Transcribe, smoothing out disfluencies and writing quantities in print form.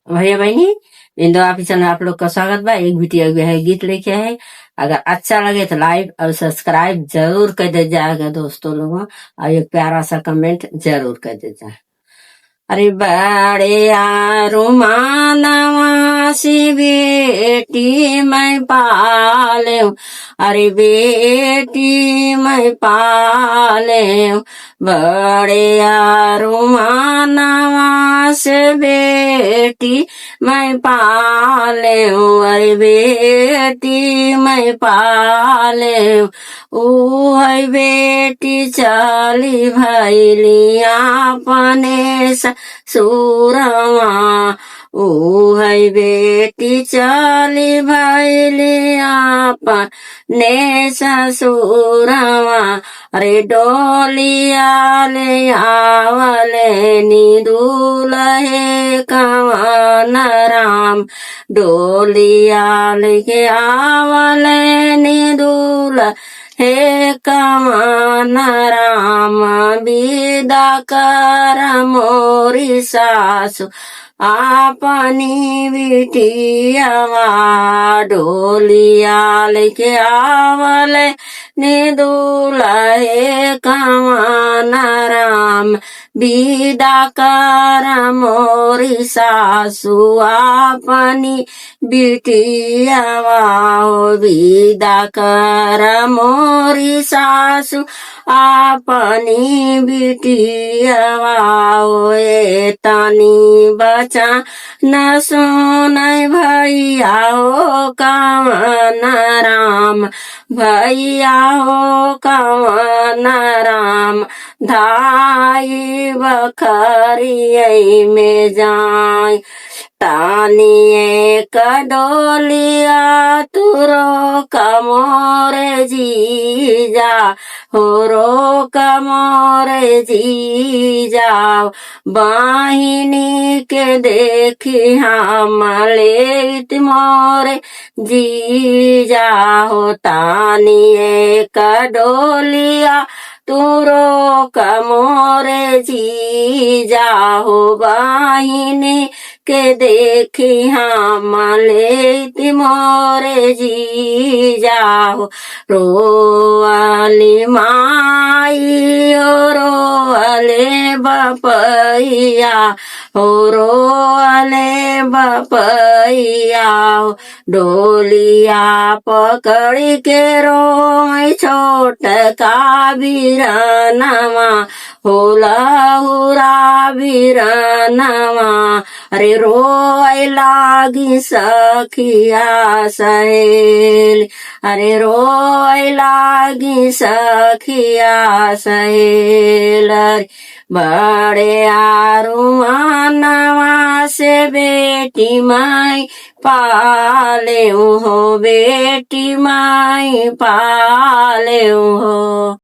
भैया बहनी, इंदो आप चैनल आप लोग का स्वागत बा। एक वीडियो जो है गीत लेके है। अगर अच्छा लगे तो लाइक और सब्सक्राइब जरूर कर दे जाएगा दोस्तों लोगों, और एक प्यारा सा कमेंट जरूर कर दे जाए। अरे बड़े रुमानवा सी बेटी मैं पाले, अरे बेटी मैं पाले, बड़े रुमानवा से बेटी मैं पाले, अरे बेटी मैं पाले। ओ है बेटी चली भैली अपने ससुरवा, ओ है बेटी चली भैली अपने ससुरवा। अरे डोलिया ले आवले नी दूल्हे कवन राम, डोलिया लेके आवले नी दूल्हा हे कवन राम। विदा कर मोरी सासु अपनी बिटियावा, डोलिया लेके आवले ने दूल्हा हे कवन राम। विदा कर मोरी सासु अपनी बिटियावा, विदा कर मोरी सासु अपनी बिटियावा। ए तनी बचा न सुनै भैया हो कवन राम, भैया हो कवन राम। धाई बखरियै में जाय तानिए कडोलिया तुरो कमोरे जीजा, हो रो कमोरे जीजा। बाहिनी के देखी हम लेत मोरे जीजा, हो तानिए कडोलिया तुरो कमोरे जीजा, हो बाहिनी के देखी हम लेती मोरे जीजा। हो रोअली माई हो रोअले बपैया, हो रोअले बपैया। डोलिया पकड़ के रोय छोट का बीरनवा, हो लहुरा बीरनवा। अरे रोय लागी सखिया सहेल, अरे रोय लागी सखिया सहेल। बड़े रुमानवा से बेटी माई पाले हो, बेटी माई पाले हो।